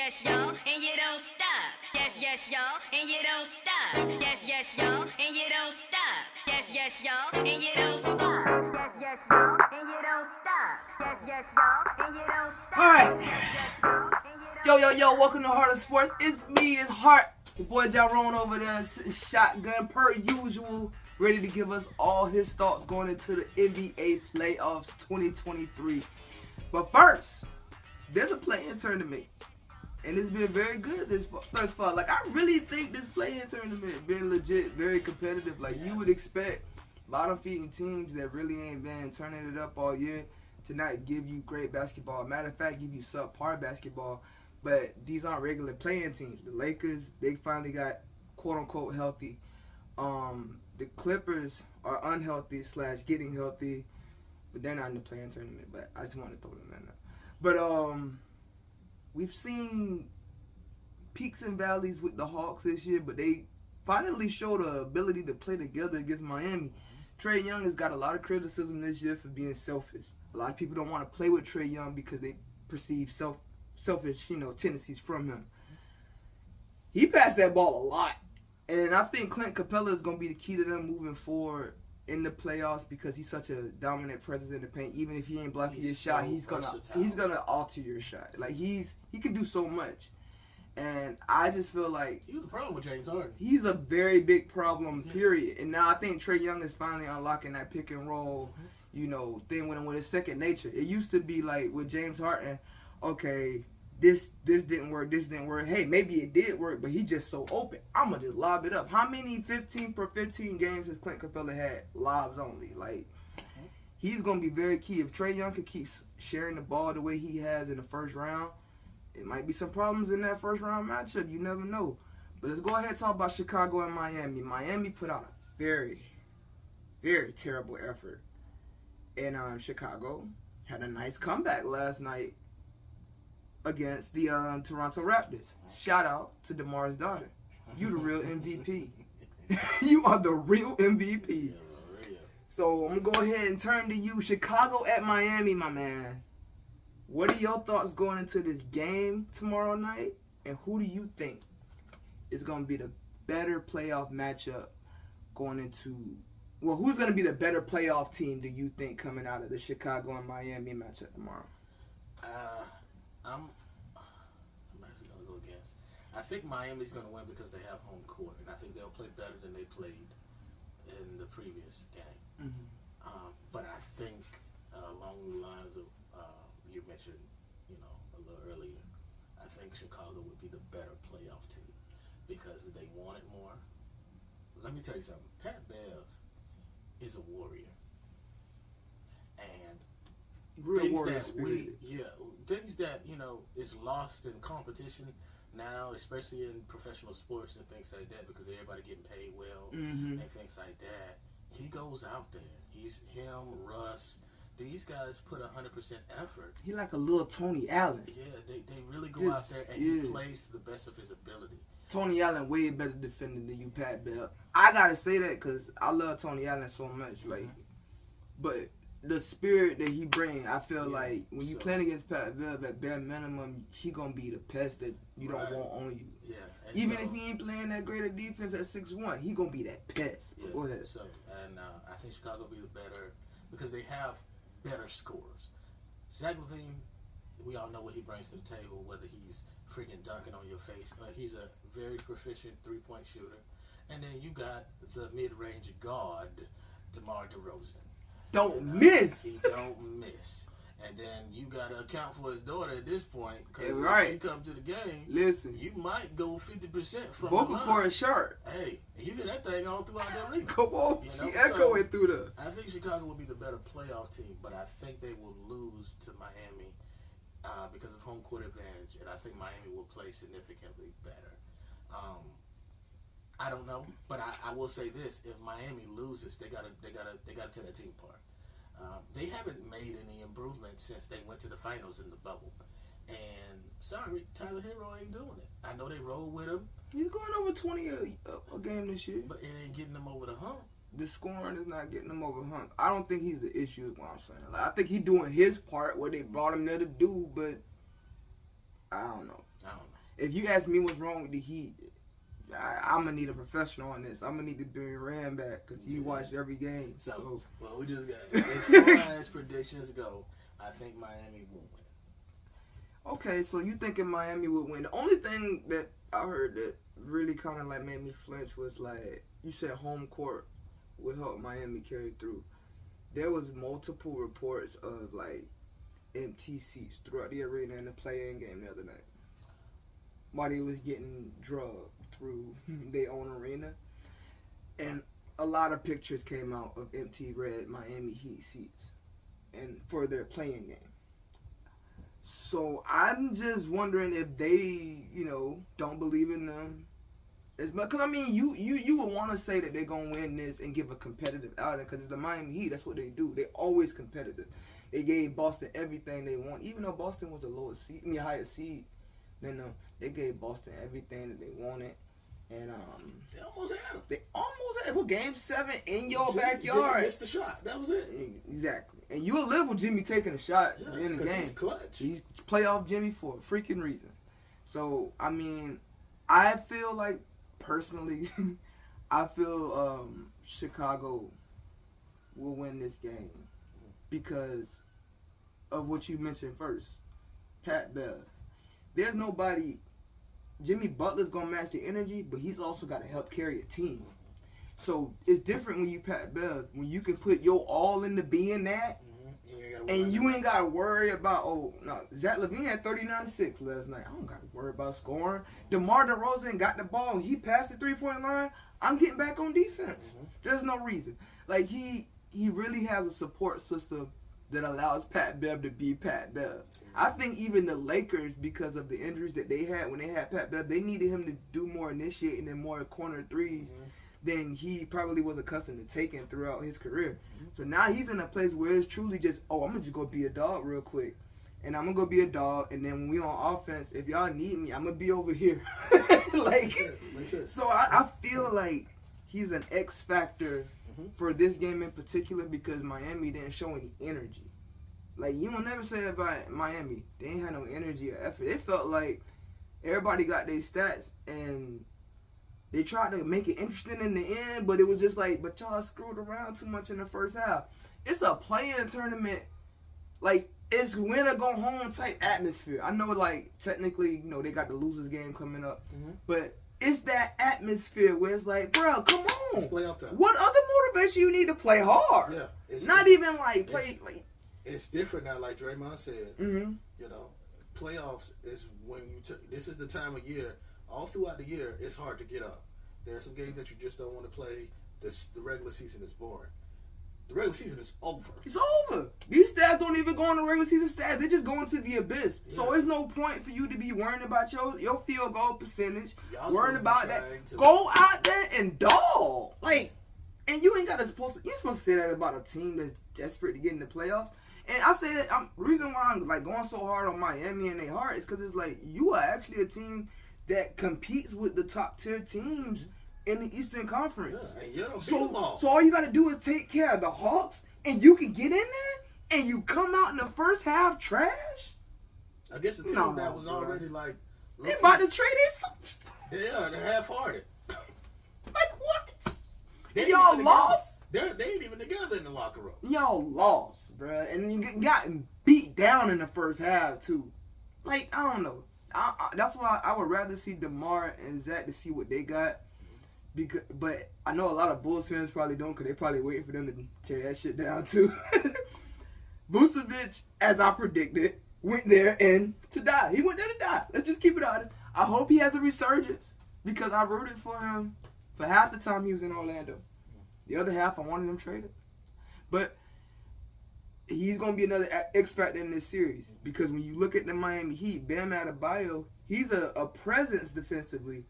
yes, y'all, and you don't stop. Yes, yes, y'all, and you don't stop. Yes, yes, y'all, and you don't stop. Yes, yes, y'all, and you don't stop. Yes, yes, y'all, and you don't stop. Yes, yes, y'all, and you don't stop. All right. Yo, welcome to Hart of Sports. It's me, it's Hart. Your boy Jaron over there, shotgun per usual, ready to give us all his thoughts going into the NBA playoffs 2023. But first, there's a play-in tournament, and it's been very good thus far. Like, I really think this play-in tournament been legit, very competitive. Like, you would expect bottom-feeding teams that really ain't been turning it up all year to not give you great basketball. Matter of fact, give you subpar basketball. But these aren't regular playing teams. The Lakers, they finally got quote-unquote healthy. The Clippers are unhealthy / getting healthy, but they're not in the playing tournament. But I just want to throw them in there. But we've seen peaks and valleys with the Hawks this year, but they finally showed the ability to play together against Miami. Trae Young has got a lot of criticism this year for being selfish. A lot of people don't want to play with Trae Young because they perceive selfish, tendencies from him. He passed that ball a lot. And I think Clint Capella is going to be the key to them moving forward in the playoffs because he's such a dominant presence in the paint. Even if he ain't blocking your shot, he's gonna alter your shot. Like he can do so much. And I just feel like he was a problem with James Harden. He's a very big problem, period. And now I think Trae Young is finally unlocking that pick and roll, thing when it's second nature. It used to be like with James Harden, okay, this didn't work, Hey, maybe it did work, but he just so open. I'm going to just lob it up. How many 15 per 15 games has Clint Capella had lobs only? Like, he's going to be very key. If Trae Young can keep sharing the ball the way he has in the first round, it might be some problems in that first round matchup. You never know. But let's go ahead and talk about Chicago and Miami. Miami put out a very, very terrible effort. And Chicago had a nice comeback last night against the Toronto Raptors. Shout out to DeMar's daughter. You the real MVP. You are the real MVP. So I'm going to go ahead and turn to you. Chicago at Miami, my man. What are your thoughts going into this game tomorrow night? And who do you think is going to be the better playoff matchup going into... Well, who's going to be the better playoff team do you think coming out of the Chicago and Miami matchup tomorrow? I'm actually going to go against. I think Miami's going to win because they have home court, and I think they'll play better than they played in the previous game. Mm-hmm. But I think along the lines of you mentioned, a little earlier, I think Chicago would be the better playoff team because they want it more. Let me tell you something. Pat Bev is a warrior, and things that is lost in competition now, especially in professional sports and things like that, because everybody getting paid well and things like that. He goes out there. Russ. These guys put 100% effort. He like a little Tony Allen. Yeah, they really go out there and he plays to the best of his ability. Tony Allen way better defender than you, Pat Bev. I gotta say that because I love Tony Allen so much. Like, but the spirit that he brings, I feel like when you playing against Pat Bev at bare minimum, he gonna be the pest that you don't want on you. Yeah. Even if he ain't playing that great a defense at 6'1", he gonna be that pest. Yeah. Go ahead. So, and I think Chicago will be the better because they have better scores. Zach LaVine, we all know what he brings to the table, whether he's freaking dunking on your face. He's a very proficient three-point shooter. And then you got the mid-range guard, DeMar DeRozan. Don't miss. He don't miss. And then you got to account for his daughter at this point. Because if she comes to the game, listen, you might go 50% from vocal the line. cord sharp. Hey, and you get that thing all throughout the arena. Come on, she echoing through the... I think Chicago will be the better playoff team, but I think they will lose to Miami because of home court advantage, and I think Miami will play significantly better. I don't know, but I will say this: if Miami loses, they gotta tear that team apart. They haven't made any improvement since they went to the finals in the bubble. And sorry, Tyler Hero ain't doing it. I know they roll with him. He's going over 20 a game this year. But it ain't getting them over the hump. The scoring is not getting him over the hump. I don't think he's the issue is what I'm saying. Like, I think he's doing his part, what they brought him there to do, but I don't know. if you ask me what's wrong with the Heat, I'm gonna need a professional on this. I'm gonna need to bring Rand back because he watched every game. So, well, we just got as far as predictions go. I think Miami will win. Okay, so you thinking Miami would win? The only thing that I heard that really kind of like made me flinch was like you said home court would help Miami carry through. There was multiple reports of like empty seats throughout the arena in the play-in game the other night. While they was getting drugged through their own arena. And a lot of pictures came out of empty red Miami Heat seats and for their playing game. So I'm just wondering if they, don't believe in them. Because I mean, you would want to say that they're gonna win this and give a competitive outing because it's the Miami Heat. That's what they do. They're always competitive. They gave Boston everything they want, even though Boston was the highest seed. They gave Boston everything that they wanted, and they almost had them. They almost had well, Game 7 in your backyard. Jimmy missed the shot. That was it. Exactly. And you'll live with Jimmy taking a shot in the game. He's clutch. He's playoff Jimmy for a freaking reason. So I mean, I feel like personally, I feel Chicago will win this game because of what you mentioned first, Pat Bev. There's nobody. Jimmy Butler's gonna match the energy, but he's also got to help carry a team. So it's different when you Pat Bev, when you can put your all into being that, and you ain't gotta worry about Zach LaVine had 39-6 last night. I don't gotta worry about scoring. DeMar DeRozan got the ball, he passed the 3-point line. I'm getting back on defense. There's no reason. Like he really has a support system that allows Pat Bev to be Pat Bev. I think even the Lakers, because of the injuries that they had when they had Pat Bev, they needed him to do more initiating and more corner threes than he probably was accustomed to taking throughout his career. So now he's in a place where it's truly just, I'm going to just go be a dog real quick. And I'm going to go be a dog, and then when we on offense, if y'all need me, I'm going to be over here. So I feel like he's an X factor for this game in particular because Miami didn't show any energy. Like, you will never say about Miami, they ain't had no energy or effort. It felt like everybody got their stats and they tried to make it interesting in the end, but it was just like, but y'all screwed around too much in the first half. It's a play-in tournament. Like, it's win or go home type atmosphere. I know, like, technically, they got the losers game coming up, but it's that atmosphere where it's like, bro, come on. It's playoff time. What other motivation you need to play hard? Yeah. It's even like play. It's different now, like Draymond said. Playoffs is when this is the time of year. All throughout the year, it's hard to get up. There are some games that you just don't want to play. The regular season is boring. The regular season is over. It's over. These stats don't even go on the regular season stats. They just go into the abyss. Yeah. So there's no point for you to be worrying about your field goal percentage. Worrying about that. Go out there and dog. And you ain't you're supposed to say that about a team that's desperate to get in the playoffs. And I say that reason why I'm going so hard on Miami and their heart is because it's like you are actually a team that competes with the top tier teams in the Eastern Conference. Yeah, and you don't beat them all. So all you got to do is take care of the Hawks, and you can get in there, and you come out in the first half trash. I guess the team that was already like they about to trade their superstar. Yeah, they're half-hearted. What? Y'all lost. They ain't even together in the locker room. Y'all lost, bruh. And you got beat down in the first half, too. I don't know. That's why I would rather see DeMar and Zach to see what they got. But I know a lot of Bulls fans probably don't because they probably waiting for them to tear that shit down, too. Vucevic, as I predicted, went there and to die. He went there to die. Let's just keep it honest. I hope he has a resurgence because I rooted for him for half the time he was in Orlando. The other half, I wanted him traded. But he's going to be another X factor in this series because when you look at the Miami Heat, Bam Adebayo, he's a presence defensively.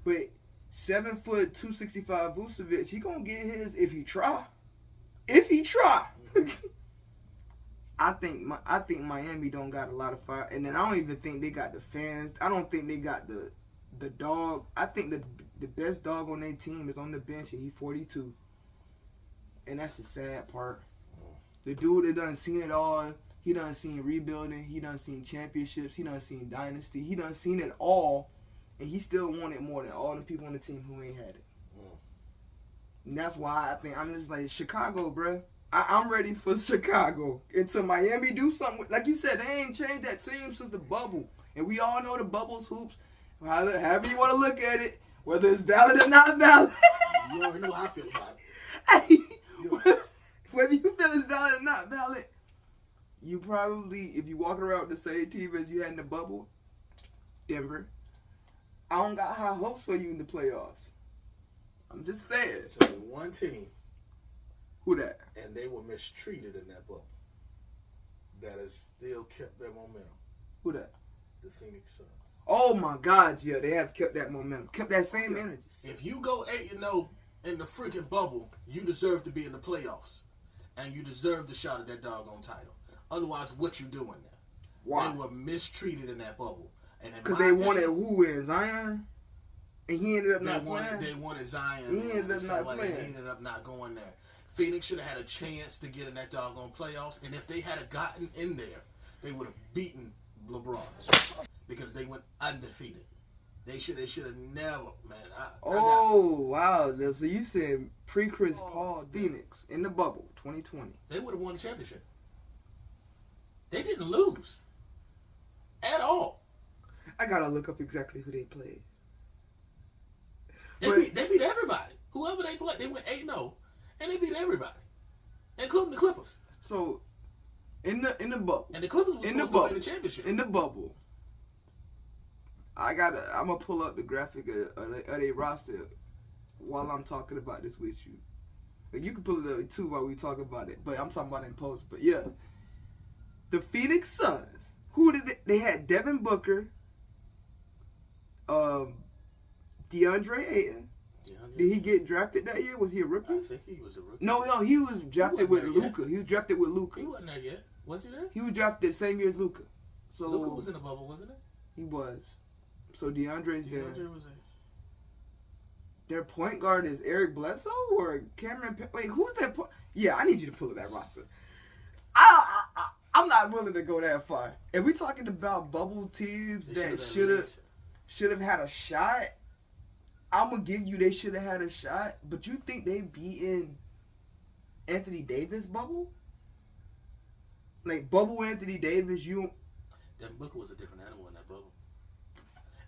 But 7 foot, 265 Vucevic, he going to get his if he try. If he try. I think Miami don't got a lot of fire. And then I don't even think they got the fans. I don't think they got the dog. I think the best dog on their team is on the bench and he's 42. And that's the sad part. The dude that done seen it all. He done seen rebuilding. He done seen championships. He done seen dynasty. He done seen it all. and he still wanted more than all the people on the team who ain't had it. And that's why I think I'm just like Chicago, bruh. I'm ready for Chicago. Until Miami do something. Like you said, they ain't changed that team since the bubble. And we all know the bubble's hoops. However you want to look at it, whether it's valid or not valid. You already know how I feel about it. Whether you feel it's valid or not valid, you probably, if you walk around with the same team as you had in the bubble, Denver, I don't got high hopes for you in the playoffs. I'm just saying. So one team. Who that? And they were mistreated in that bubble. That has still kept their momentum. Who that? The Phoenix Suns. Oh my God, yeah, they have kept that momentum, kept that same energy. If you go 8-0 in the freaking bubble, you deserve to be in the playoffs, and you deserve the shot at that doggone title. Otherwise, what you doing there? Why? They were mistreated in that bubble, and because they wanted who in Zion, and he ended up not playing. They wanted Zion. He ended up not playing. He ended up not going there. Phoenix should have had a chance to get in that doggone playoffs, and if they had gotten in there, they would have beaten LeBron because they went undefeated. They should have never, man. Wow. So you said pre-Chris Paul Phoenix in the bubble 2020. They would have won the championship. They didn't lose at all. I gotta look up exactly who they played. They beat everybody. Whoever they played, they went 8-0, and they beat everybody, including the Clippers. So in the bubble, and the Clippers were supposed to win the championship. In the bubble, I'm gonna pull up the graphic of their roster while I'm talking about this with you. Like, you can pull it up too while we talk about it, but I'm talking about it in post. But yeah, the Phoenix Suns. Who did they had? Devin Booker, DeAndre Ayton. Did he get drafted that year? Was he a rookie? I think he was a rookie. No, he was drafted with Luka. He was drafted with Luka. He wasn't there yet. Was he there? He was drafted the same year as Luka. So Luka was in the bubble, wasn't it? He was. So DeAndre's there. DeAndre was there. Their point guard is Eric Bledsoe or Cameron? Wait, who's that? Yeah, I need you to pull up that roster. I'm not willing to go that far. If we're talking about bubble teams that should have had a shot, I'm gonna give you they should have had a shot. But you think they beaten Anthony Davis bubble? Like bubble Anthony Davis, Devin Booker was a different animal in that bubble.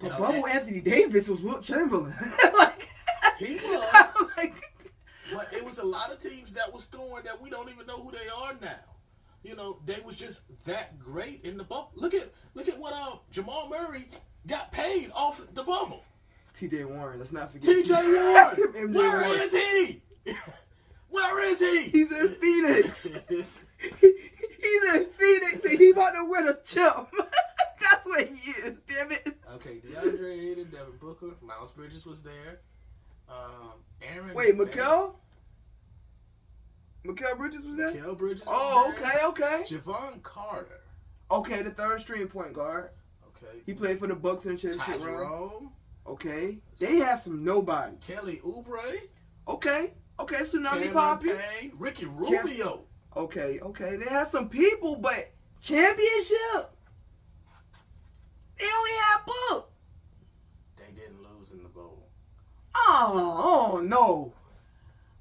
But bubble Anthony Davis was Wilt Chamberlain. He was. But it was a lot of teams that was scoring that we don't even know who they are now. You know, they was just that great in the bubble. Look at what Jamal Murray got paid off the bubble. T.J. Warren, let's not forget. T.J. Warren, where is he? Where is he? He's in Phoenix. He's in Phoenix and he about to win a chip. That's what he is, damn it. Okay, DeAndre Ayton, Devin Booker, Miles Bridges was there. Aaron. Wait, Mikal Bridges was there? Mikal Bridges was there. Okay. Javon Carter. Okay, the third string point guard. Okay. He played for the Bucks in the championship Ty round. Jerome. Okay. They had some nobody. Kelly Oubre. Okay, Tsunami Cameron Poppy. Payne. Ricky Rubio. Okay. They had some people, but championship? They only had Book. They didn't lose in the bowl. Oh no.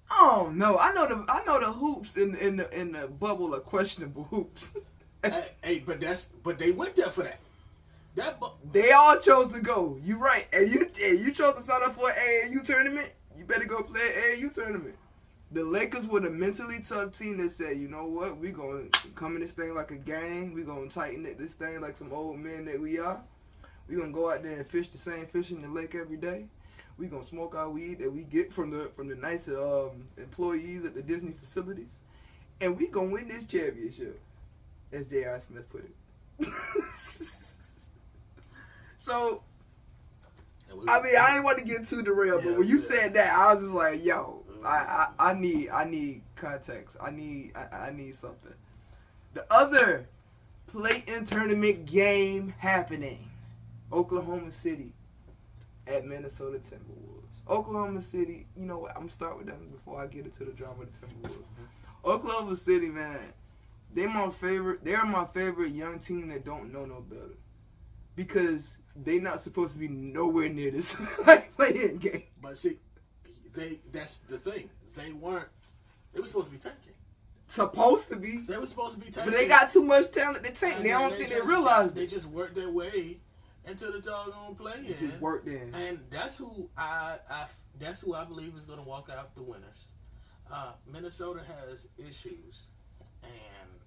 I know the hoops in the bubble are questionable hoops. hey, but they went there for that. They all chose to go. You right. And you chose to sign up for an AAU tournament. You better go play an AAU tournament. The Lakers were the mentally tough team that said, you know what, we gonna come in this thing like a gang. We gonna tighten this thing like some old men that we are. We gonna go out there and fish the same fish in the lake every day. We gonna smoke our weed that we get from the nice employees at the Disney facilities, and we gonna win this championship, as J.R. Smith put it. So, I mean, I ain't want to get too derailed, but when you said that, I was just like, yo, I need context. I need something. The other play-in tournament game happening, Oklahoma City at Minnesota Timberwolves. Oklahoma City, you know what? I'm gonna start with them before I get into the drama of the Timberwolves. Oklahoma City, man, they're my favorite young team that don't know no better. Because they not supposed to be nowhere near this like playing game. But see, that's the thing. They were supposed to be tanking. Supposed to be. They were supposed to be tanking. But they got too much talent to tank. They don't think they realized it. They just worked their way into the doggone play-in. They just worked in. And that's who I believe is going to walk out the winners. Minnesota has issues, and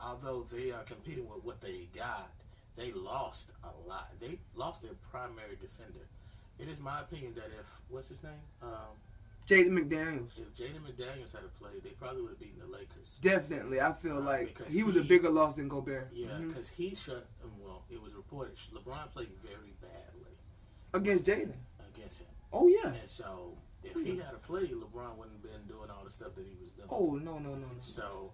although they are competing with what they got, they lost a lot. They lost their primary defender. It is my opinion that what's his name? Jaden McDaniels. If Jaden McDaniels had played, they probably would have beaten the Lakers. Definitely. I feel like he was a bigger loss than Gobert. Yeah, because he shut him. Well, it was reported LeBron played very badly. Against Jaden? Against him. Oh, yeah. And so, if he had played, LeBron wouldn't have been doing all the stuff that he was doing. Oh, no. So,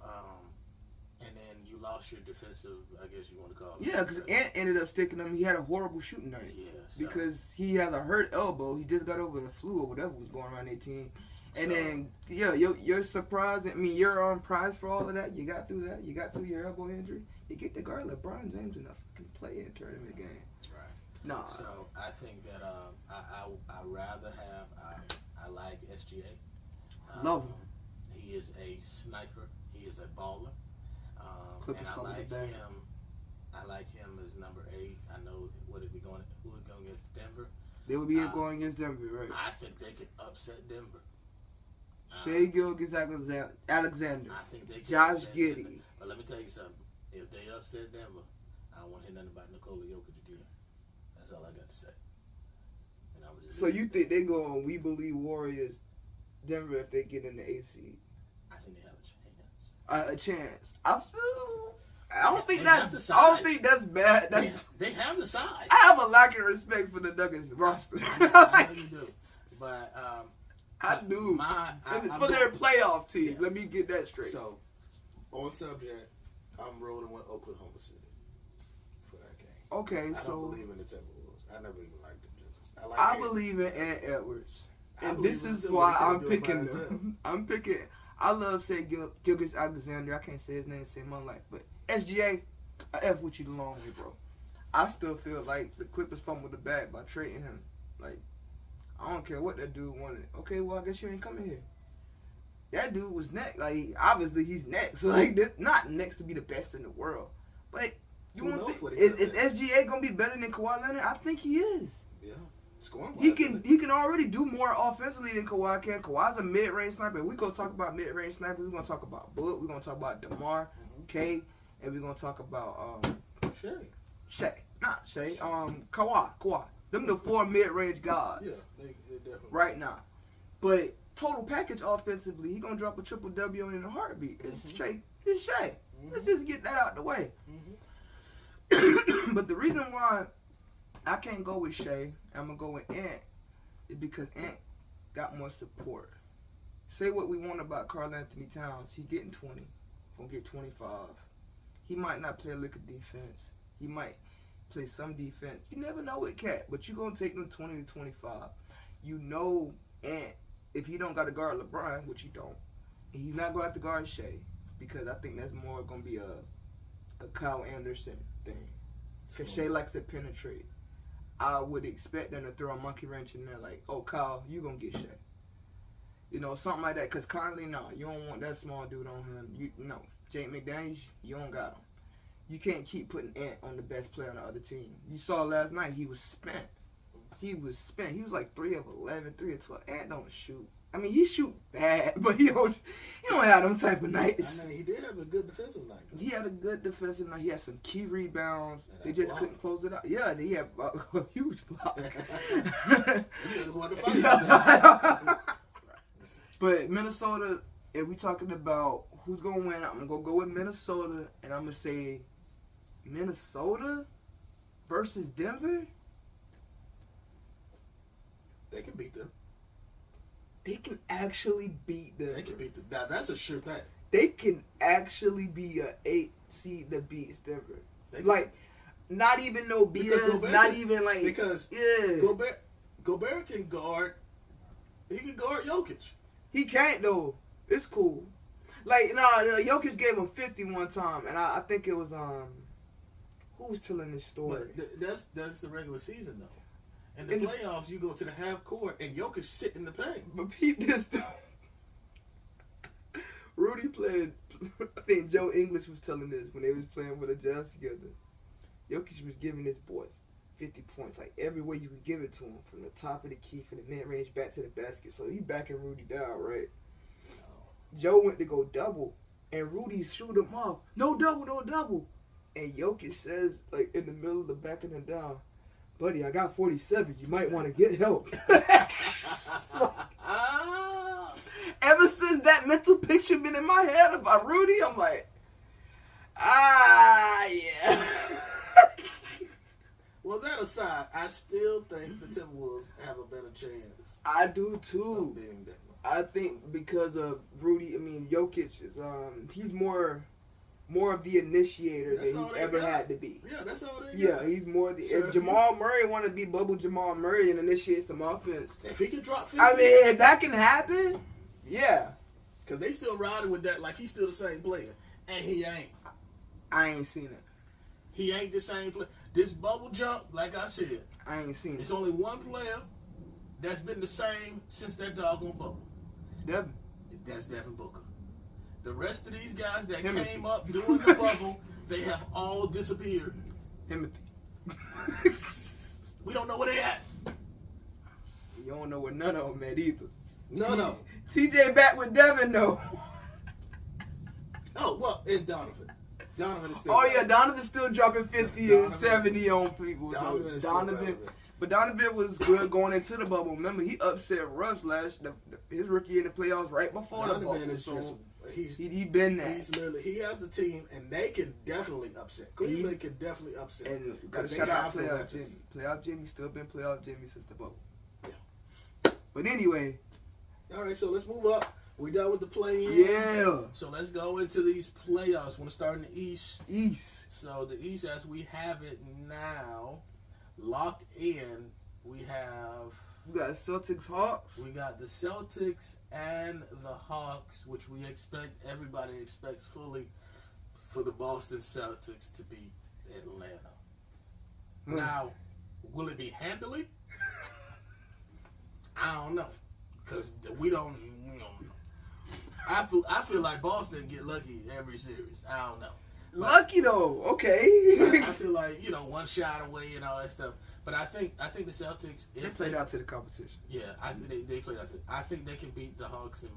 and then you lost your defensive, I guess you want to call it. Yeah, because Ant ended up sticking him. He had a horrible shooting night. Yeah. So. Because he has a hurt elbow. He just got over the flu or whatever was going around their team. And then, you're surprised. I mean, you're on prize for all of that. You got through that. You got through your elbow injury. You get the guard LeBron James in a fucking play-in tournament game. Right. Nah. So, I think that I rather have, I like SGA. Love him. He is a sniper. He is a baller. Clippers and I like him as number 8. I know who would go against Denver. They would be going against Denver, right? I think they could upset Denver. Shea Gilgeous-Alexander. I think they could Josh upset Giddey. Denver. But let me tell you something. If they upset Denver, I don't want to hear nothing about Nikola Jokic again. That's all I got to say. And I would just So you think they go on We Believe Warriors Denver if they get in the AC? I think they have a chance. A chance. I don't think that's bad. They have the size. I have a lack of respect for the Nuggets roster. I know you do. But I do. For their playoff team. Yeah. Let me get that straight. So, on subject, I'm rolling with Oklahoma City for that game. Okay, I don't believe in the Timberwolves. I never even liked them. I believe in Ant Edwards. And this is why I'm picking them. I love Shea Gilgeous-Alexander. I can't say his name to save my life. But SGA, I F with you the long way, bro. I still feel like the Clippers fumbled the bag by trading him. Like, I don't care what that dude wanted. Okay, well, I guess you ain't coming here. That dude was next. Like, obviously, he's next. So, like, not next to be the best in the world. But you want is SGA going to be better than Kawhi Leonard? I think he is. Yeah. He can already do more offensively than Kawhi can. Kawhi's a mid-range sniper. We're going to talk about mid-range snipers. We're going to talk about Bullock. We're going to talk about DeMar, K, and we're going to talk about Kawhi. Them the 4 mid-range guys. Yeah, they definitely. Right now. But total package offensively, he going to drop a triple W in a heartbeat. It's Shea. Let's just get that out the way. But the reason why I can't go with Shea, I'm going to go with Ant, is because Ant got more support. Say what we want about Karl Anthony Towns. He getting 20. Going to get 25. He might not play a lick of defense. He might play some defense. You never know with Cat, but you're going to take them 20 to 25. You know Ant, if he don't got to guard LeBron, which he don't, he's not going to have to guard Shea, because I think that's more going to be a Kyle Anderson thing. Because Shea likes to penetrate. I would expect them to throw a monkey wrench in there like, oh, Kyle, you going to get Shea. You know, something like that. Because Conley, no, you don't want that small dude on him. No. Jake McDaniels, you don't got him. You can't keep putting Ant on the best player on the other team. You saw last night, he was spent. He was like 3 of 11, 3 of 12. Ant don't shoot. I mean, he shoot bad, but he don't have them type of nights. I mean, he did have a good defensive night. He had a good defensive night. He had some key rebounds. They just couldn't close it out. Yeah, he had a huge block. He just wanted to fight. But Minnesota, if we talking about who's going to win, I'm going to go with Minnesota, and I'm going to say Minnesota versus Denver. They can beat them. They can actually beat them. They can beat them. Now, that's a sure thing. They can actually be a 8 seed that beats Denver. Like, not even no BS, not even like... Because Gobert can guard... He can guard Jokic. He can't, though. It's cool. Like, Jokic gave him 50 one time, and I think it was Who's telling this story? But that's the regular season though. In the In the- playoffs, you go to the half court and Jokic sit in the paint. But peep this though. Rudy played. I think Joe English was telling this when they was playing with the Jazz together. Jokic was giving this boy 50 points, like every way you could give it to him, from the top of the key, from the mid range back to the basket. So he backing Rudy down, right? Joe went to go double, and Rudy shoot him off. No double, no double. And Jokic says, like in the middle of the backing him down, buddy, I got 47. You might want to get help. Ever since that mental picture been in my head about Rudy, I'm like, yeah. Well, that aside, I still think the Timberwolves have a better chance. I do Of too. beating Denver. I think because of Rudy, I mean Jokic is he's more of the initiator That's than all he's they ever got. had to be. Yeah, that's all they Yeah, got. he's more the. So If if Jamal Murray want to be bubble Jamal Murray and initiate some offense, If he can drop 50, I mean if that can happen, yeah. because they still riding with that like he's still the same player, and he ain't. I ain't seen it. He ain't the same player. This bubble jump, like I said, I ain't seen it's it. only one player that's been the same since that doggone bubble. Devin. That's Devin Booker. The rest of these guys that Timothy. came up during the bubble, they have all disappeared. Timothy. We don't know where they at. You don't know where none of them at either. No. TJ back with Devin though. Oh, well, and Donovan. Donovan is still Oh yeah, Donovan's still dropping 50 and Donovan- 70 on people. So Donovan is still Donovan, relevant. but Donovan was good going into the bubble. Remember, he upset Russ his rookie in the playoffs right before the Donovan bubble. is So just he been that. he's literally he has the team and they can definitely upset. Cleveland can definitely upset And because they shout out have the playoff weapons. Jimmy. Playoff Jimmy still been playoff Jimmy since the bubble. Yeah. But anyway, All right, so let's move up. We done with the play-in. yeah, So let's go into these playoffs. Want to start in the East. East. So the East, as we have it now, locked in, we have We got Celtics Hawks. we got the Celtics and the Hawks, which everybody expects fully for the Boston Celtics to beat Atlanta. Now, will it be handily? I don't know, because we don't know. I feel like Boston get lucky every series. I don't know. Lucky though. Okay. I feel like one shot away and all that stuff. But I think the Celtics. They played out to the competition. Yeah, I think they played out to. I think they can beat the Hawks, and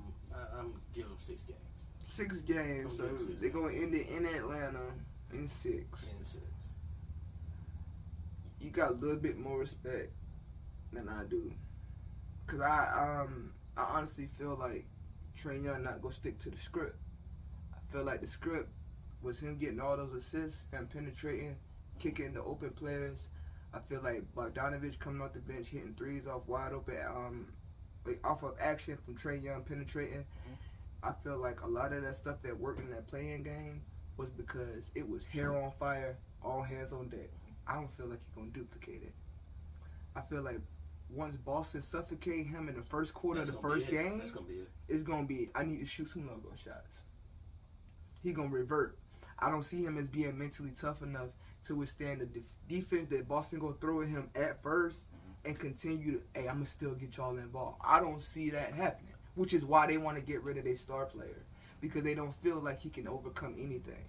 I'm giving them 6 games. 6 games, so I'm giving 6 they're games. going to end it in Atlanta in 6. In 6. You got a little bit more respect than I do, cause I honestly feel like Trae Young not gonna stick to the script. I feel like the script was him getting all those assists and penetrating, kicking the open players. I feel like Bogdanovich coming off the bench hitting threes off wide open, like off of action from Trae Young penetrating. I feel like a lot of that stuff that worked in that playing game was because it was hair on fire, all hands on deck. I don't feel like he's gonna duplicate it. I feel like once Boston suffocate him in the first quarter of the first game, That's gonna be it. it's gonna be I need to shoot some logo shots. He gonna revert. I don't see him as being mentally tough enough to withstand the defense that Boston gonna throw at him at first and continue to, hey, I'm gonna still get y'all involved. I don't see that happening, which is why they want to get rid of their star player, because they don't feel like he can overcome anything.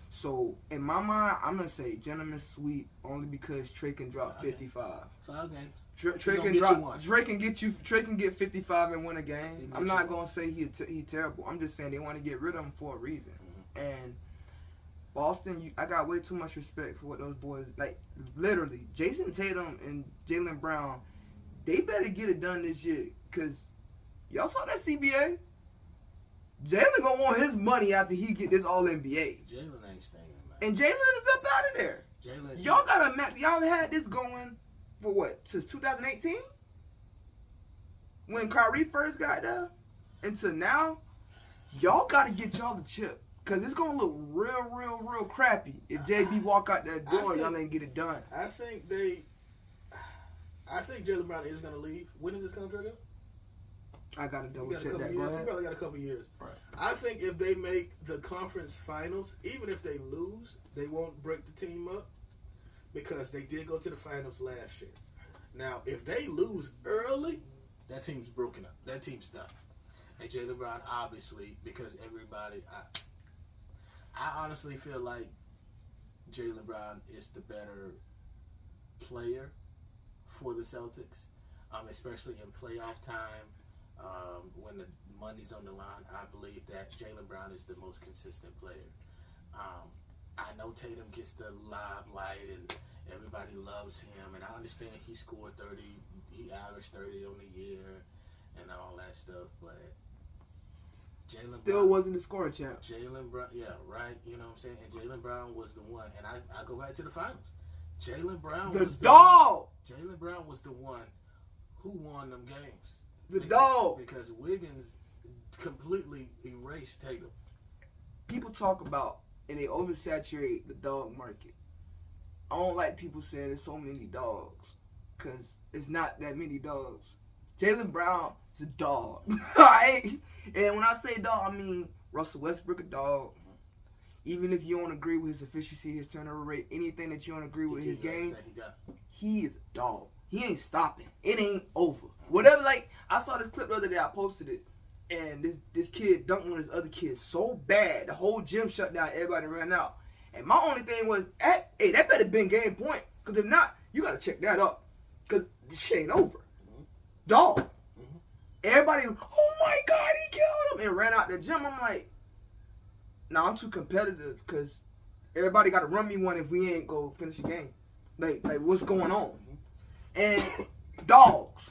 So in my mind, I'm gonna say gentleman's sweep only because Trey can drop 55. 5 games. Trey gonna can get drop. you one. Trey can get 55 and win a He game. can I'm get not you gonna say he terrible. I'm just saying they want to get rid of him for a reason. Mm-hmm. And Boston, I got way too much respect for what those boys like. Literally, Jason Tatum and Jaylen Brown, they better get it done this year. Cause y'all saw that CBA. Jaylen gonna want his money after he get this All NBA. Jalen ain't staying, man. And Jaylen is up out of there. Jalen, Y'all got a max. Y'all had this going for what? Since 2018? When Kyrie first got there? Until now? Y'all got to get y'all the chip. Because it's going to look real crappy if JB walk out that door and y'all ain't get it done. I think Jalen Brown is gonna leave. When is his contract up? I gotta double check He that. probably got a couple years. Right. I think if they make the conference finals, even if they lose, they won't break the team up because they did go to the finals last year. Now, if they lose early, that team's broken up. That team's done. And Jaylen Brown, obviously, because everybody, I honestly feel like Jaylen Brown is the better player for the Celtics, especially in playoff time. When the money's on the line, I believe that Jaylen Brown is the most consistent player. I know Tatum gets the limelight and everybody loves him, and I understand he scored 30, he averaged 30 on the year and all that stuff, but Jaylen still Brown wasn't the scoring champ. Jaylen Brown, yeah, right, you know what I'm saying? And Jaylen Brown was the one, and I go back to the finals. Jaylen Brown was dog. Jaylen Brown was the one who won them games. The dog. Because Wiggins completely erased Tatum. People talk about, and they oversaturate the dog market. I don't like people saying there's so many dogs, because it's not that many dogs. Jaylen Brown is a dog. Alright? And when I say dog, I mean Russell Westbrook a dog. Even if you don't agree with his efficiency, his turnover rate, anything that you don't agree with his game, he is a dog. He ain't stopping. It ain't over. Whatever, like, I saw this clip the other day, I posted it, and this kid dunked on his other kid so bad, the whole gym shut down, everybody ran out. And my only thing was, hey, that better been game point, because if not, you got to check that up, because this shit ain't over. Dog. Everybody, oh my God, he killed him, and ran out the gym. I'm like, nah, I'm too competitive, because everybody got to run me one if we ain't go finish the game. Like what's going on? And dogs.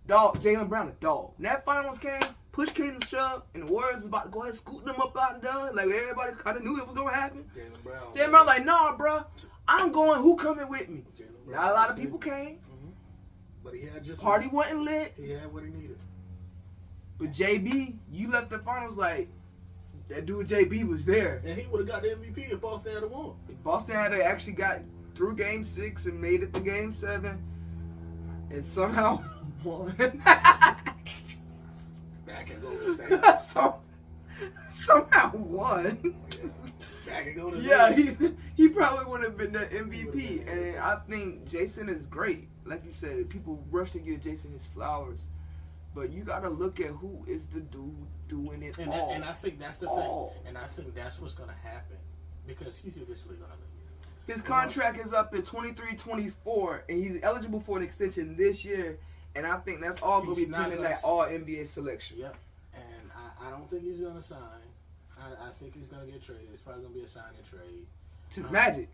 Dog, Jaylen Brown, a dog. When that finals came, push came to shove, and the Warriors was about to go ahead and scoot them up out of there. Like, everybody kind of knew it was going to happen. Jaylen Brown like, nah, bro, I'm going. Who coming with me? Not a lot of people came. But he had just... Party wasn't lit. He had what he needed. But JB, you left the finals like, that dude JB was there. And he would have got the MVP if Boston had won. If Boston had actually got through Game 6 and made it to Game 7, and somehow won. Back and Golden State. Somehow won. Back and Golden State. Yeah, he probably would have been the MVP. And I think Jason is great. Like you said, people rush to give Jason his flowers. But you got to look at who is the dude doing it all. And I think that's the thing. And I think that's what's going to happen. Because he's eventually going to leave. His contract is up in 23-24, and he's eligible for an extension this year. And I think that's all going to be pending that all-NBA selection. Yep. And I don't think he's going to sign. I think he's going to get traded. It's probably going to be a sign and trade. To Magic.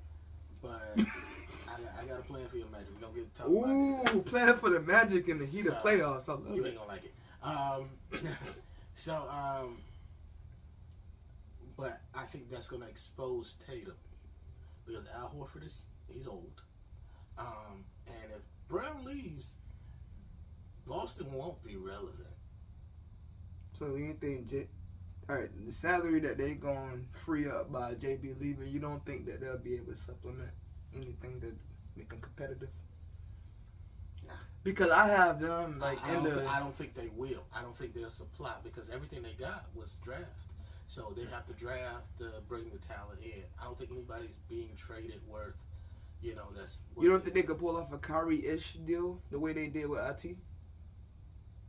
But I got a plan for your Magic. We don't get to talk about this. Ooh, plan for the Magic in the heat of playoffs. I love you it. ain't going to like it. But I think that's going to expose Tatum. Because Al Horford he's old. And if Brown leaves, Boston won't be relevant. So you think, alright, the salary that they going to free up by JB leaving, you don't think that they'll be able to supplement anything to make them competitive? Nah. Because I have them like I don't think they will. I don't think they'll supply because everything they got was draft. So they have to draft to bring the talent in. I don't think anybody's being traded worth, that's... You don't think they could pull off a Kyrie-ish deal the way they did with IT?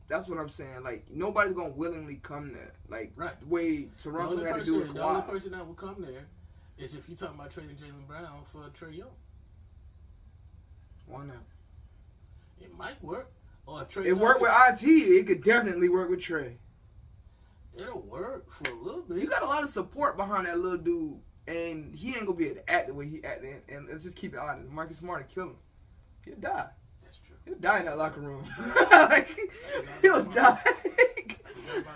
That's what I'm saying. Like, nobody's going to willingly come there. Like, right. The way Toronto had to do it. The only person that will come there is if you're talking about trading Jaylen Brown for Trae Young. Why not? It might work. Or Trae It worked with IT. It could definitely work with Trae. It'll work for a little bit. You got a lot of support behind that little dude, and he ain't gonna be able to act the way he acted. And let's just keep it honest. Marcus Smart will kill him. He'll die. That's true. He'll die in that locker room. He'll die.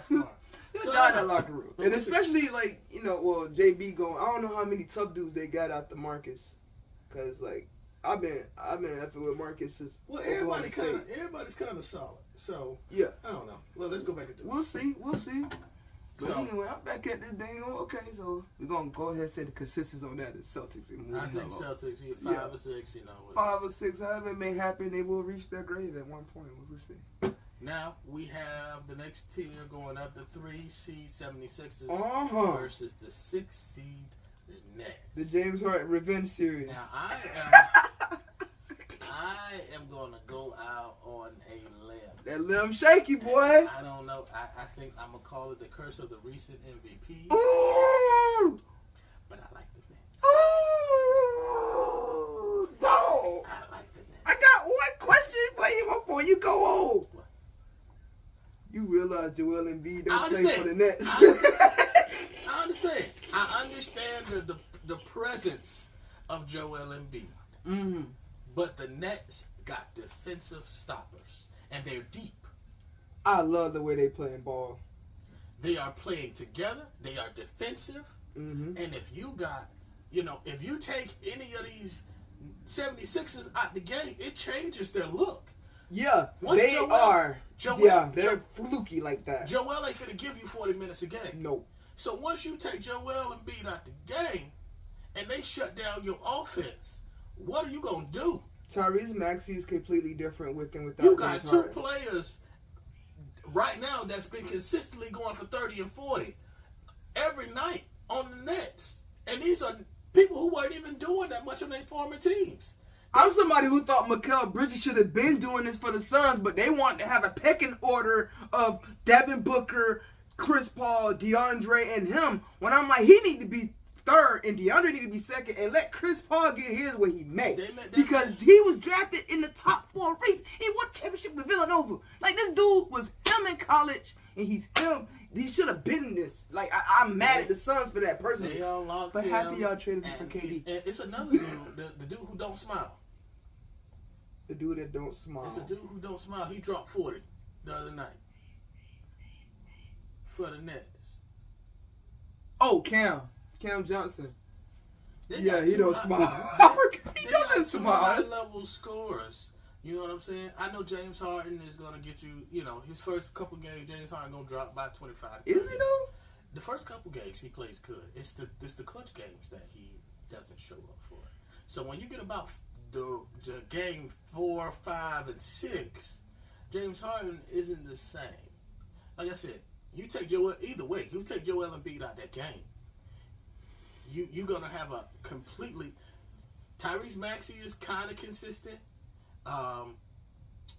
He'll die in that locker room. And especially JB going. I don't know how many tough dudes they got out the Marcus, cause I've been effing with Marcus since. Well, everybody's kind of solid. So yeah, I don't know. Well, let's go back into it. We'll see. But anyway, I'm back at this thing. Okay, so we're gonna go ahead and say the consensus on that. The Celtics. I think Celtics. 5 or 6. 5 or 6. However it may happen, they will reach their grave at one point. We'll see. Now we have the next tier going up, the 3 seed 76ers versus the 6 seed Nets. The James Harden Revenge Series. Now I am gonna go out on a limb. That limb shaky, boy. I don't know. I think I'm gonna call it the curse of the recent MVP. Ooh. But I like the Nets. Ooh. Dog. I like the Nets. I got one question for you before you go on. What? You realize Joel Embiid don't I play understand. for the Nets. I understand. I understand the presence of Joel Embiid. Mm-hmm. But the Nets got defensive stoppers, and they're deep. I love the way they playing ball. They are playing together. They are defensive. Mm-hmm. And if you got, if you take any of these 76ers out the game, it changes their look. Yeah, Once they are. They're fluky like that. Joel ain't finna give you 40 minutes a game. Nope. So once you take Joel and Embiid out the game, and they shut down your offense, what are you gonna do? Tyrese Maxey is completely different with and without. You got James two Harden. players right now that's been consistently going for 30 and 40 every night on the Nets. And these are people who weren't even doing that much on their former teams. I'm somebody who thought Mikal Bridges should have been doing this for the Suns, but they wanted to have a pecking order of Devin Booker, Chris Paul, DeAndre, and him. When I'm like, he need to be third and DeAndre need to be second, and let Chris Paul get his where he may. Because he was drafted in the top 4 race. He won championship with Villanova. Like, this dude was him in college, and he's him. He should have been this. Like, I'm mad at the Suns for that personally. They unlocked But him, happy y'all traded him for and KD. it's another dude, the dude who don't smile. The dude that don't smile. It's a dude who don't smile. He dropped 40 the other night for the Nets. Oh, Cam Johnson. They Yeah, got he two don't high- smile. He They doesn't got two smile. high-level scorers. You know what I'm saying? I know James Harden is gonna get you. His first couple games, James Harden gonna drop by 25. Is he though? The first couple games he plays good. It's the clutch games that he doesn't show up for. So when you get about the game 4, 5, and 6, James Harden isn't the same. Like I said, you take Joel either way. You take Joel Embiid out that game. You're gonna have a completely. Tyrese Maxey is kind of consistent.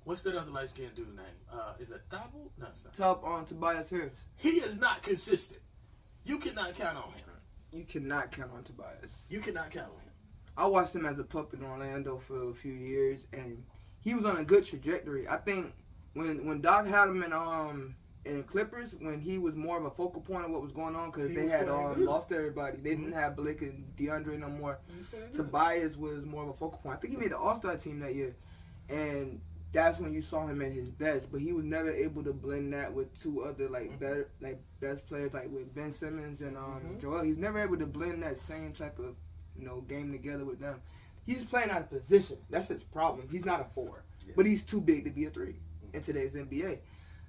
What's that other light skinned dude name? Is it Thibault? No, it's not. Top on Tobias Harris. He is not consistent. You cannot count on him. You cannot count on Tobias. You cannot count on him. I watched him as a puppet in Orlando for a few years, and he was on a good trajectory. I think when Doc had him in Clippers, when he was more of a focal point of what was going on, because they had lost everybody. They didn't have Blake and DeAndre no more. Tobias was more of a focal point. I think he made the All-Star team that year, and that's when you saw him at his best. But he was never able to blend that with two other better best players, like with Ben Simmons and Joel. He's never able to blend that same type of game together with them. He's playing out of position. That's his problem. He's not a 4, but he's too big to be a 3 in today's NBA.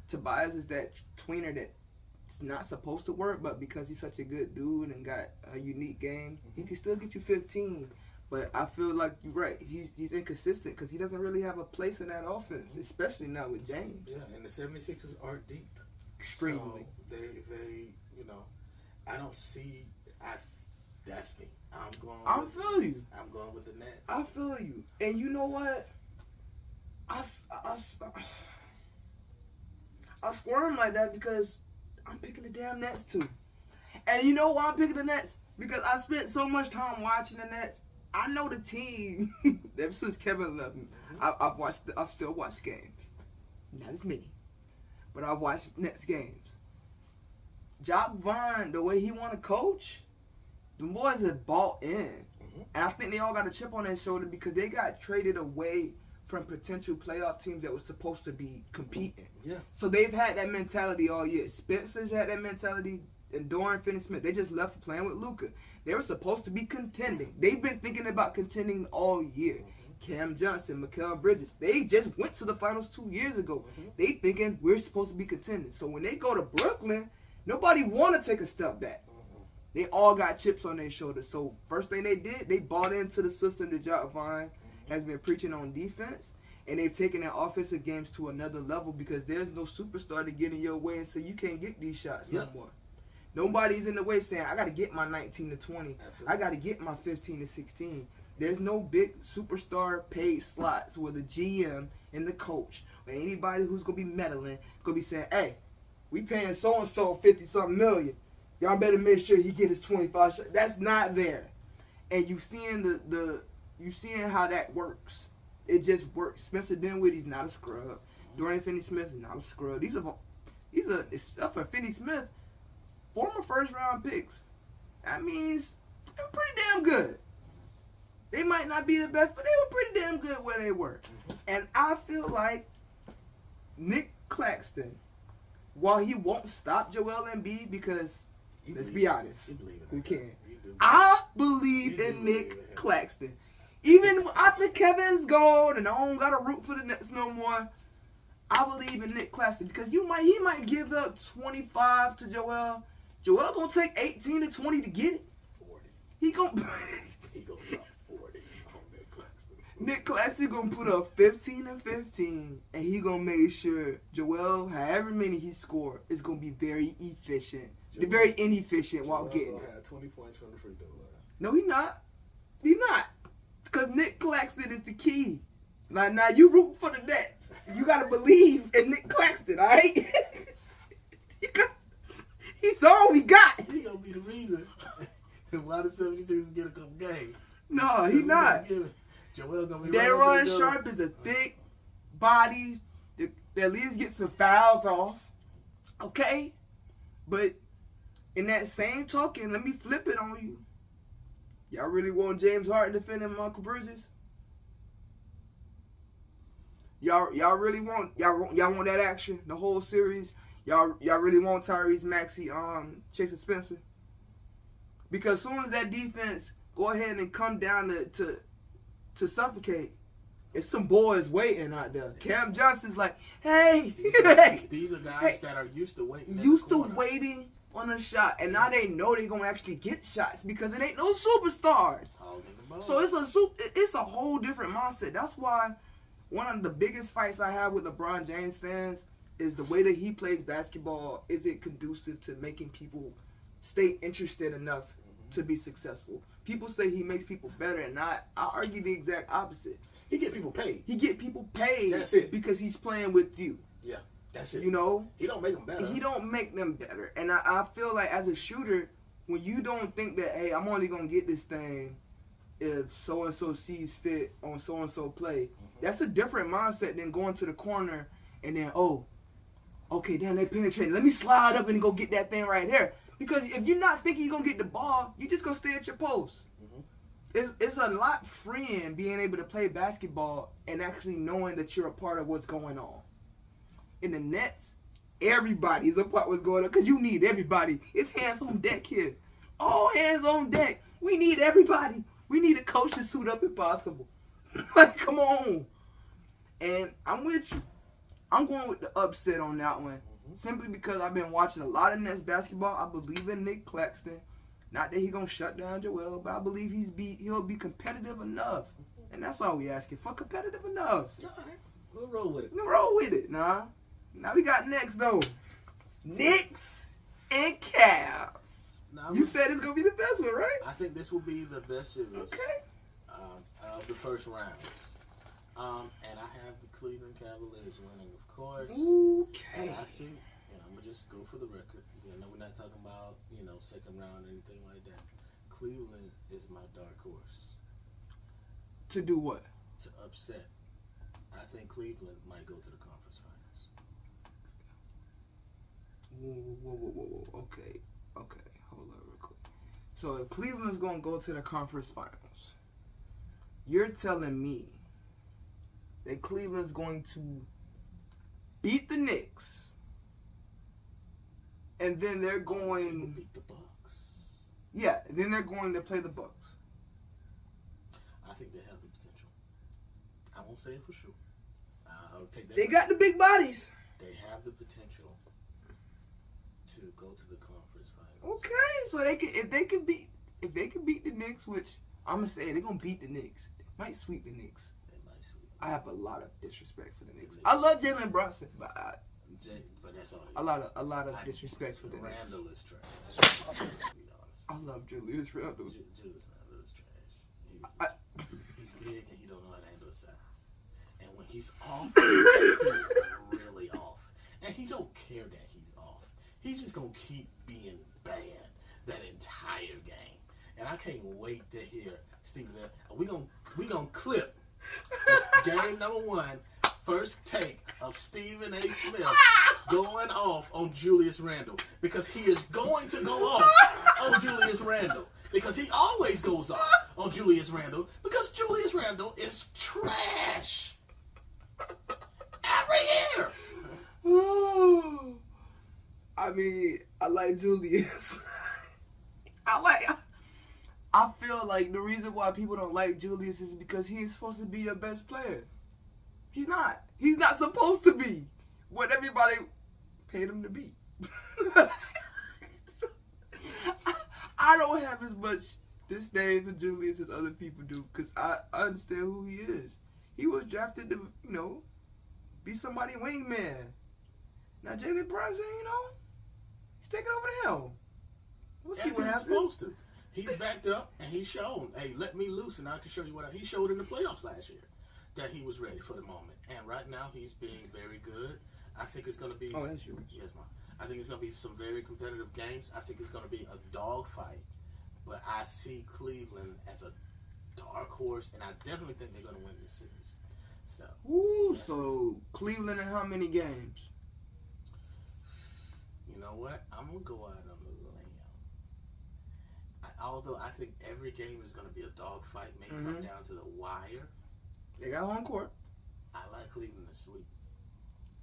Tobias is that tweener that's not supposed to work, but because he's such a good dude and got a unique game, he can still get you 15. But I feel like you're right. He's inconsistent because he doesn't really have a place in that offense, especially now with James. Yeah, and the 76ers are deep. Extremely. So they I don't see. That's me. I feel you. I'm going with the Nets. I feel you. And you know what? I squirm like that because I'm picking the damn Nets too. And you know why I'm picking the Nets? Because I spent so much time watching the Nets. I know the team. Ever since Kevin left me, I've still watched games. Not as many, but I've watched Nets games. Jock Vaughn, the way he want to coach, the boys have bought in. And I think they all got a chip on their shoulder because they got traded away from potential playoff teams that was supposed to be competing. Yeah. So they've had that mentality all year. Spencer's had that mentality, and Dorian Finney-Smith. They just left for playing with Luka. They were supposed to be contending. They've been thinking about contending all year. Cam Johnson, Mikal Bridges, they just went to the finals 2 years ago. They thinking we're supposed to be contending. So when they go to Brooklyn, nobody want to take a step back. They all got chips on their shoulders. So first thing they did, they bought into the system that Jock Vaughn has been preaching on defense. And they've taken their offensive games to another level because there's no superstar to get in your way and say you can't get these shots no more. Nobody's in the way saying, I got to get my 19 to 20. Absolutely. I got to get my 15 to 16. There's no big superstar paid slots where the GM and the coach or anybody who's going to be meddling going to be saying, hey, we paying so-and-so 50-something million. Y'all better make sure he get his 25 shots. That's not there. And you seeing you seeing how that works. It just works. Spencer Dinwiddie's not a scrub. Dorian Finney-Smith is not a scrub. These are except for Finney-Smith, former first-round picks. That means they're pretty damn good. They might not be the best, but they were pretty damn good where they were. And I feel like Nick Claxton, while he won't stop Joel Embiid because, let's be honest, we can. I believe in Nick Claxton. Even after Kevin's gone and I don't got to root for the Nets no more, I believe in Nick Claxton because he might give up 25 to Joel. Joel gonna take 18 to 20 to get it. 40. He gonna drop 40 on Nick Claxton. Nick Claxton gonna put up 15 and 15, and he gonna make sure Joel, however many he score, is gonna be very efficient. Very inefficient while getting it. Had 20 points from the free throw line. No, he not. He not. Because Nick Claxton is the key. Now you root for the Nets. You got to believe in Nick Claxton, all right? He's all we got. He going to be the reason why the 76ers get a couple games. No, he not. Joel going to be Daron Sharp is a thick body that at least gets some fouls off. Okay? But in that same token, let me flip it on you. Y'all really want James Harden defending Michael Bridges? Y'all really want y'all want that action the whole series? Y'all really want Tyrese Maxey chasing Spencer? Because as soon as that defense go ahead and come down to suffocate, it's some boys waiting out there. Cam Johnson's like, hey, these are guys that are used to waiting. Waiting on a shot, and now they know they're gonna actually get shots because it ain't no superstars. So it's a whole different mindset. That's why one of the biggest fights I have with LeBron James fans is the way that he plays basketball. Is it conducive to making people stay interested enough to be successful? People say he makes people better, and I argue the exact opposite. He get people paid. That's it. Because he's playing with you. Yeah. That's it. You know? He don't make them better. He don't make them better. And I feel like as a shooter, when you don't think that, hey, I'm only going to get this thing if so-and-so sees fit on so-and-so play, that's a different mindset than going to the corner and then, oh, okay, damn, they penetrating. Let me slide up and go get that thing right here. Because if you're not thinking you're going to get the ball, you're just going to stay at your post. It's a lot freeing being able to play basketball and actually knowing that you're a part of what's going on. In the Nets, everybody's a part of what's going on because you need everybody. It's hands on deck here. All hands on deck. We need everybody. We need a coach to suit up if possible. Like, come on. And I'm with you. I'm going with the upset on that one. Simply because I've been watching a lot of Nets basketball. I believe in Nick Claxton. Not that he's going to shut down Joel, but I believe he'll be competitive enough. And that's all we asking for, competitive enough. All right. We'll roll with it. Nah. Now we got next, though. Knicks and Cavs. You said it's going to be the best one, right? I think this will be the best series of the first round. And I have the Cleveland Cavaliers winning, of course. Okay. And I think, and I'm going to just go for the record. I know we're not talking about, second round or anything like that. Cleveland is my dark horse. To do what? To upset. I think Cleveland might go to the conference finals. Whoa. Okay. Hold on real quick. So if Cleveland's going to go to the conference finals, you're telling me that Cleveland's going to beat the Knicks, and then they're going beat the Bucks. Yeah, and then they're going to play the Bucks. I think they have the potential. I won't say it for sure. I'll take that. They got the big bodies. They have the potential to go to the conference finals. Okay, so if they can beat the Knicks, which I'm gonna say they're gonna beat the Knicks. They might sweep the Knicks. They might sweep. I have a lot of disrespect for the Knicks. I love Jalen Brunson, but that's all. A lot of disrespect for the Knicks. Randall is trash. To be honest. I love Julius Randle. Julius Randle is trash. He's big and he don't know how to handle his size. And when he's off, he's really off. And he don't care that he's off. He's just gonna keep being bad that entire game. And I can't wait to hear Stephen. We gonna clip game number 1, first take of Stephen A. Smith going off on Julius Randle, because he is going to go off on Julius Randle, because he always goes off on Julius Randle, because Julius Randle is trash every year. I mean, I like Julius. I feel like the reason why people don't like Julius is because he is supposed to be your best player. He's not. He's not supposed to be what everybody paid him to be. I don't have as much disdain for Julius as other people do, because I understand who he is. He was drafted to, be somebody's wingman. Now Jalen Brunson, he's taking over the helm. We'll see what happens. Supposed to. He's backed up and he's shown, hey, let me loose and I can show you what he showed in the playoffs last year, that he was ready for the moment. And right now he's being very good. I think it's going to be... Oh, that's yours. Yes, Mom. I think it's going to be some very competitive games. I think it's going to be a dogfight. But I see Cleveland as a dark horse, and I definitely think they're going to win this series. So Cleveland in how many games? You know what? I'm going to go out on a limb. Although I think every game is going to be a dogfight, may come down to the wire. They got home court. I like Cleveland to sweep.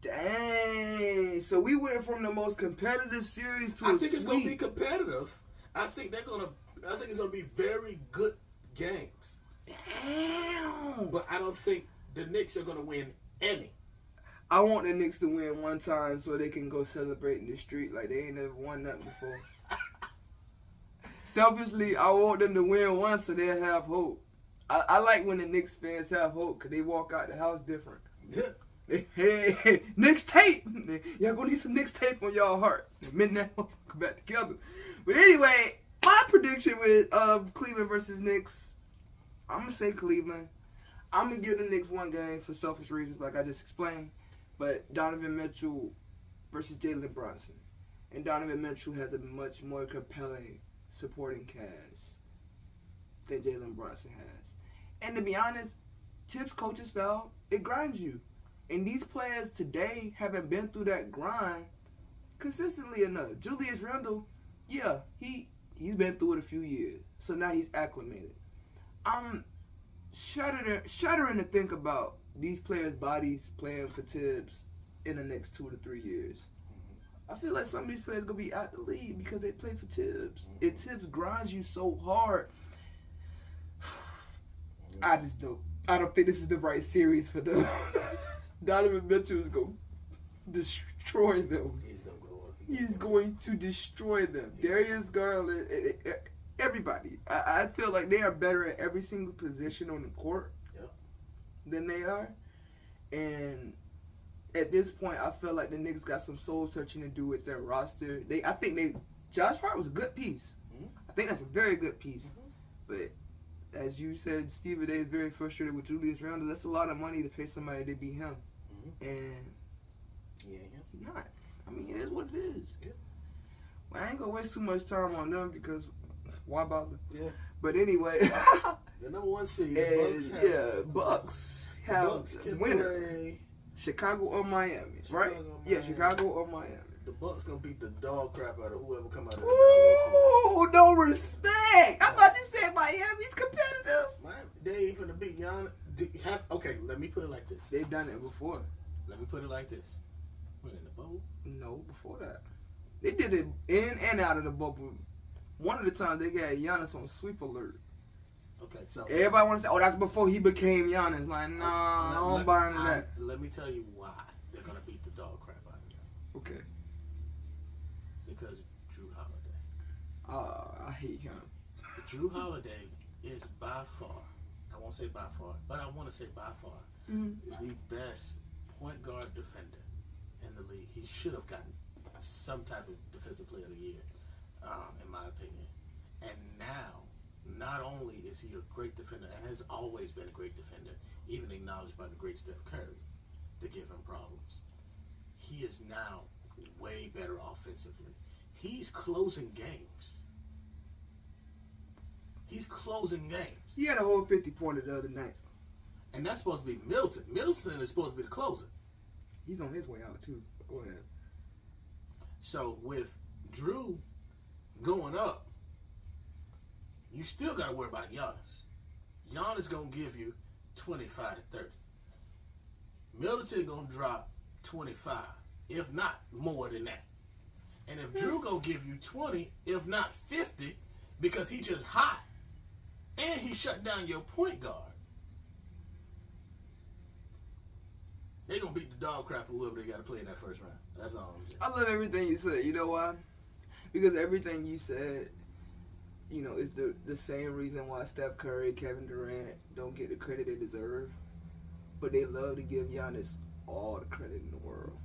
Dang! So we went from the most competitive series to a sweep. I think it's going to be competitive. I think it's going to be very good games. Damn! But I don't think the Knicks are going to win any. I want the Knicks to win one time so they can go celebrate in the street like they ain't never won nothing before. Selfishly, I want them to win once so they'll have hope. I like when the Knicks fans have hope because they walk out the house different. Hey, Knicks tape! Y'all gonna need some Knicks tape on y'all heart. Midnight come back together. But anyway, my prediction with Cleveland versus Knicks, I'm gonna say Cleveland. I'm gonna give the Knicks one game for selfish reasons, like I just explained. But Donovan Mitchell versus Jalen Brunson, and Donovan Mitchell has a much more compelling supporting cast than Jalen Brunson has. And to be honest, Tip's coaching style, it grinds you. And these players today haven't been through that grind consistently enough. Julius Randle, yeah, he's been through it a few years. So now he's acclimated. I'm shuddering to think about these players' bodies playing for Tibbs in the next 2 to 3 years. I feel like some of these players going to be out the league because they play for Tibbs. And Tibbs grinds you so hard. I don't think this is the right series for them. Donovan Mitchell is going to destroy them. He's going to destroy them. Darius Garland, everybody. I feel like they are better at every single position on the court than they are. And at this point, I feel like the Knicks got some soul searching to do with their roster. Josh Hart was a good piece. I think that's a very good piece. But as you said, Stephen A. is very frustrated with Julius Randle. That's a lot of money to pay somebody to be him. And he's not. I mean, it is what it is. Yeah. Well, I ain't going to waste too much time on them because why bother? Yeah. But anyway. The number 1 seed, Bucks have a winner. Chicago or Miami, right? Yeah, Chicago or Miami. The Bucks gonna beat the dog crap out of whoever come out of the Ooh, no respect. I thought you said Miami's competitive. Miami, they ain't finna beat Giannis. Okay, let me put it like this. They've done it before. Let me put it like this. We're in the bubble. No, before that. They did it in and out of the bubble. One of the times they got Giannis on sweep alert. Okay, so everybody want to say, "Oh, that's before he became Giannis." Like, nah, I don't buy into that. Let me tell you why they're gonna beat the dog crap out of them. Okay. Because Drew Holiday. I hate him. Drew Holiday is by far, I won't say by far, but I want to say by far, the best point guard defender in the league. He should have gotten some type of defensive player of the year, in my opinion. And now, not only is he a great defender, and has always been a great defender, even acknowledged by the great Steph Curry to give him problems, he is now way better offensively. He's closing games. He's closing games. He had a whole 50-pointer the other night. And that's supposed to be Middleton. Middleton is supposed to be the closer. He's on his way out, too. Go ahead. So, with Drew going up, you still got to worry about Giannis. Giannis going to give you 25 to 30. Middleton going to drop 25, if not more than that. And if Drew going to give you 20, if not 50, because he just hot, and he shut down your point guard, they going to beat the dog crap of whoever they got to play in that first round. That's all I'm saying. I love everything you said. You know why? Because everything you said, you know, is the same reason why Steph Curry, Kevin Durant don't get the credit they deserve. But they love to give Giannis all the credit in the world.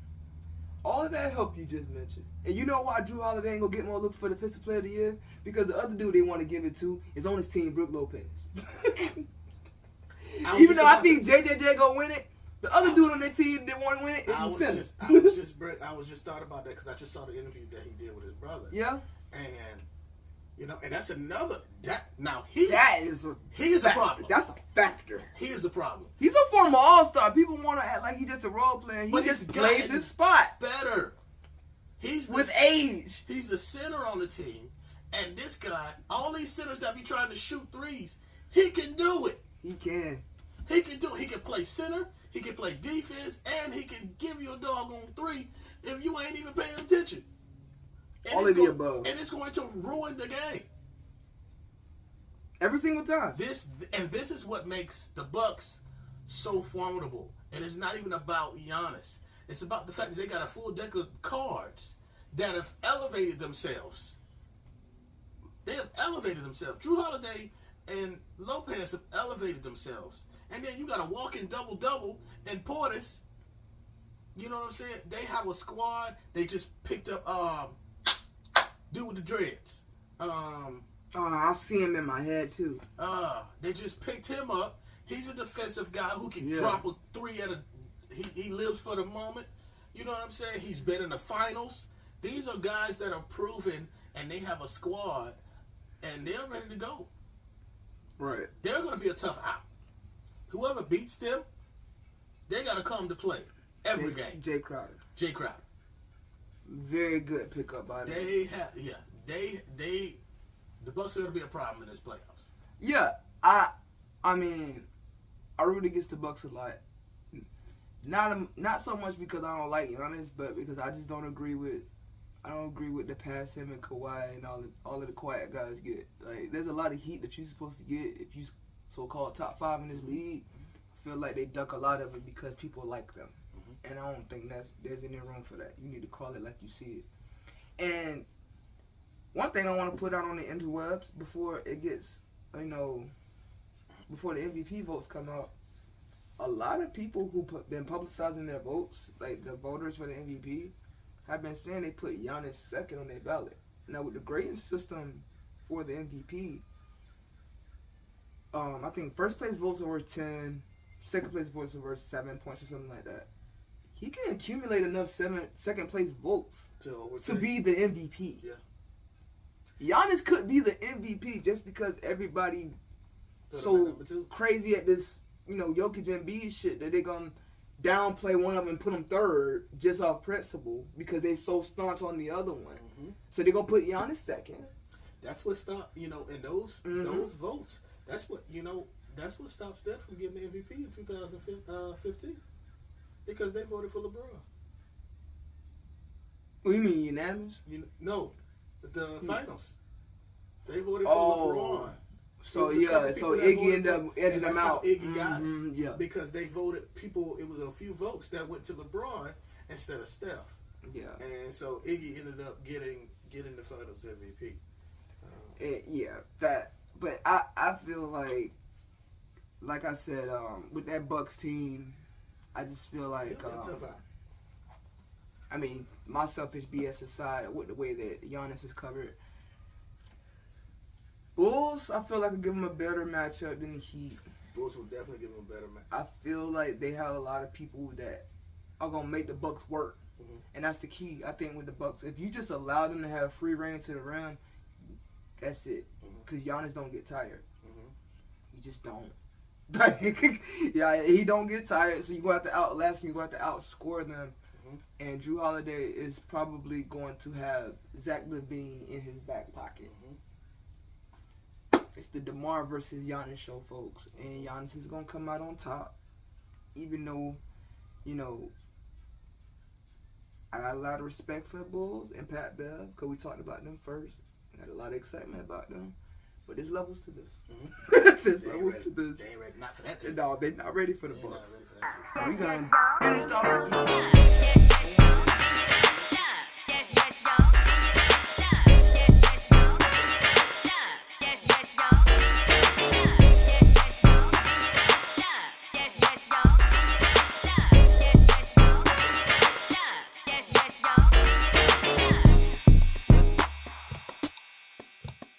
All of that help you just mentioned. And you know why Drew Holiday ain't going to get more looks for Defensive Player of the Year? Because the other dude they want to give it to is on his team, Brook Lopez. Even though I think JJJ going to win it, the other dude on their team that want to win it is the center. I was just thought about that because I just saw the interview that he did with his brother. Yeah. And, you know, and that's another, he is a problem. That's a factor. He is a problem. He's a former All-Star. People want to act like he's just a role player. He just plays his spot. Better. With age. He's the center on the team. And this guy, all these centers that be trying to shoot threes, he can do it. He can. He can do it. He can play center, he can play defense, and he can give you a doggone three if you ain't even paying attention. And all of the above. And it's going to ruin the game. Every single time. This is what makes the Bucks so formidable. And it's not even about Giannis. It's about the fact that they got a full deck of cards that have elevated themselves. They have elevated themselves. Drew Holiday and Lopez have elevated themselves. And then you got a walking double-double and Portis. You know what I'm saying? They have a squad. They just picked up dude with the dreads. I see him in my head too. They just picked him up. He's a defensive guy who can drop a three at a. He lives for the moment. You know what I'm saying? He's been in the finals. These are guys that are proven, and they have a squad, and they're ready to go. Right. They're going to be a tough out. Whoever beats them, they got to come to play every game. Jay Crowder. Very good pickup by them. The Bucks are going to be a problem in this playoffs. Yeah, I mean, I root against the Bucks a lot. Not so much because I don't like Giannis, but because I just don't agree with the pass him and Kawhi and all of the quiet guys get. Like, there's a lot of heat that you're supposed to get if you so-called top 5 in this league. I feel like they duck a lot of it because people like them. And I don't think there's any room for that. You need to call it like you see it. And one thing I want to put out on the interwebs before it gets, before the MVP votes come out, a lot of people who been publicizing their votes, like the voters for the MVP, have been saying they put Giannis second on their ballot. Now with the grading system for the MVP, I think first place votes are worth 10, second place votes are worth 7 points or something like that. He can accumulate enough second place votes to be the MVP. Yeah. Giannis could be the MVP just because everybody so crazy at this, Jokic and Embiid shit that they gonna downplay one of them and put them third just off principle because they so staunch on the other one. So they gonna put Giannis second. That's what stopped, in those votes. That's what stopped Steph from getting the MVP in 2015 because they voted for LeBron. What do you mean unanimous? No, the finals. They voted for LeBron. So Iggy ended up edging them out. Iggy got it. Because they voted it was a few votes that went to LeBron instead of Steph. Yeah. And so Iggy ended up getting the finals MVP. But I feel like like I said, with that Bucks team, I just feel like, It'll be a tough out. I mean, my selfish BS aside, with the way that Giannis is covered, Bulls, I feel like I give them a better matchup than the Heat. Bulls will definitely give them a better match. I feel like they have a lot of people that are gonna make the Bucks work, Mhm. and that's the key. I think with the Bucks, if you just allow them to have free reign to the rim, that's it. Mhm. Cause Giannis don't get tired. Mhm. He just don't. Yeah, he don't get tired. So you go have to outlast him. You go have to outscore them. Mhm. And Drew Holiday is probably going to have Zach LaVine in his back pocket. Mhm. It's the DeMar versus Giannis show, folks. And Giannis is going to come out on top. Even though, you know, I got a lot of respect for the Bulls and Pat Bev, because we talked about them first. I had a lot of excitement about them. But there's levels to this. Mhm. There's They ain't levels ready. to this. They ain't ready. Not for that team. No, they're not ready for the They're not Bucks. ready for that team. So we Yes, gonna yes, y'all. finish off Don't stop.